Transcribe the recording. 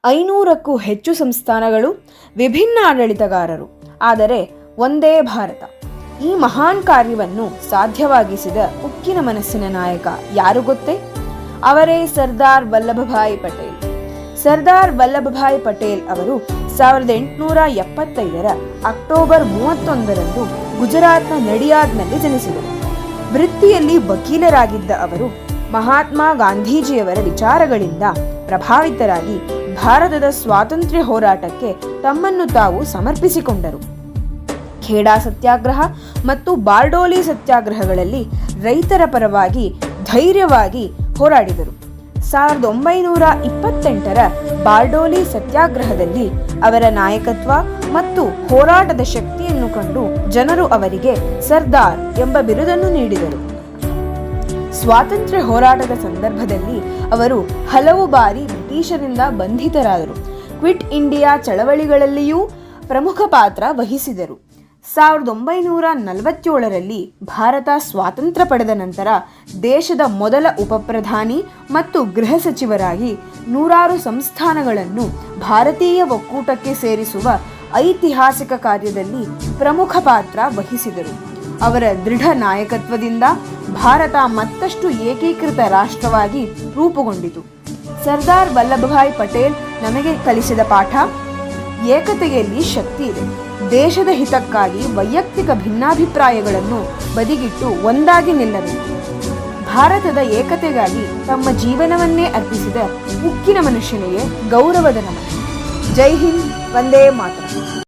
500ಕ್ಕೂ ಹೆಚ್ಚು ಸಂಸ್ಥಾನಗಳು, ವಿಭಿನ್ನ ಆಡಳಿತಗಾರರು, ಆದರೆ ಒಂದೇ ಭಾರತ. ಈ ಮಹಾನ್ ಕಾರ್ಯವನ್ನು ಸಾಧ್ಯವಾಗಿಸಿದ ಉಕ್ಕಿನ ಮನಸ್ಸಿನ ನಾಯಕ ಯಾರು ಗೊತ್ತೇ? ಅವರೇ ಸರ್ದಾರ್ ವಲ್ಲಭಭಾಯಿ ಪಟೇಲ್. ಸರ್ದಾರ್ ವಲ್ಲಭಭಾಯಿ ಪಟೇಲ್ ಅವರು 1875 ಅಕ್ಟೋಬರ್ 31 ಗುಜರಾತ್ನ ನಡಿಯಾದ್ನಲ್ಲಿ ಜನಿಸಿದರು. ವೃತ್ತಿಯಲ್ಲಿ ವಕೀಲರಾಗಿದ್ದ ಅವರು ಮಹಾತ್ಮ ಗಾಂಧೀಜಿಯವರ ವಿಚಾರಗಳಿಂದ ಪ್ರಭಾವಿತರಾಗಿ ಭಾರತದ ಸ್ವಾತಂತ್ರ್ಯ ಹೋರಾಟಕ್ಕೆ ತಮ್ಮನ್ನು ತಾವು ಸಮರ್ಪಿಸಿಕೊಂಡರು. ಖೇಡಾ ಸತ್ಯಾಗ್ರಹ ಮತ್ತು ಬಾರ್ಡೋಲಿ ಸತ್ಯಾಗ್ರಹಗಳಲ್ಲಿ ರೈತರ ಪರವಾಗಿ ಧೈರ್ಯವಾಗಿ ಹೋರಾಡಿದರು. 1928 ಬಾರ್ಡೋಲಿ ಸತ್ಯಾಗ್ರಹದಲ್ಲಿ ಅವರ ನಾಯಕತ್ವ ಮತ್ತು ಹೋರಾಟದ ಶಕ್ತಿಯನ್ನು ಕಂಡು ಜನರು ಅವರಿಗೆ ಸರ್ದಾರ್ ಎಂಬ ಬಿರುದನ್ನು ನೀಡಿದರು. ಸ್ವಾತಂತ್ರ್ಯ ಹೋರಾಟದ ಸಂದರ್ಭದಲ್ಲಿ ಅವರು ಹಲವು ಬಾರಿ ಬ್ರಿಟಿಷರಿಂದ ಬಂಧಿತರಾದರು. ಕ್ವಿಟ್ ಇಂಡಿಯಾ ಚಳವಳಿಗಳಲ್ಲಿಯೂ ಪ್ರಮುಖ ಪಾತ್ರ ವಹಿಸಿದರು. 1947 ಭಾರತ ಸ್ವಾತಂತ್ರ್ಯ ಪಡೆದ ನಂತರ ದೇಶದ ಮೊದಲ ಉಪಪ್ರಧಾನಿ ಮತ್ತು ಗೃಹ ಸಚಿವರಾಗಿ ನೂರಾರು ಸಂಸ್ಥಾನಗಳನ್ನು ಭಾರತೀಯ ಒಕ್ಕೂಟಕ್ಕೆ ಸೇರಿಸುವ ಐತಿಹಾಸಿಕ ಕಾರ್ಯದಲ್ಲಿ ಪ್ರಮುಖ ಪಾತ್ರ ವಹಿಸಿದರು. ಅವರ ದೃಢ ನಾಯಕತ್ವದಿಂದ ಭಾರತ ಮತ್ತಷ್ಟು ಏಕೀಕೃತ ರಾಷ್ಟ್ರವಾಗಿ ರೂಪುಗೊಂಡಿತು. ಸರ್ದಾರ್ ವಲ್ಲಭಭಾಯಿ ಪಟೇಲ್ ನಮಗೆ ಕಲಿಸಿದ ಪಾಠ: ಏಕತೆಯಲ್ಲಿ ಶಕ್ತಿ ಇದೆ. ದೇಶದ ಹಿತಕ್ಕಾಗಿ ವೈಯಕ್ತಿಕ ಭಿನ್ನಾಭಿಪ್ರಾಯಗಳನ್ನು ಬದಿಗಿಟ್ಟು ಒಂದಾಗಿ ನಿಲ್ಲಬೇಕು. ಭಾರತದ ಏಕತೆಗಾಗಿ ತಮ್ಮ ಜೀವನವನ್ನೇ ಅರ್ಪಿಸಿದ ಉಕ್ಕಿನ ಮನುಷ್ಯನಿಗೆ ಗೌರವದ ನಮನ. ಜೈ ಹಿಂದ್, ವಂದೇ ಮಾತರಂ.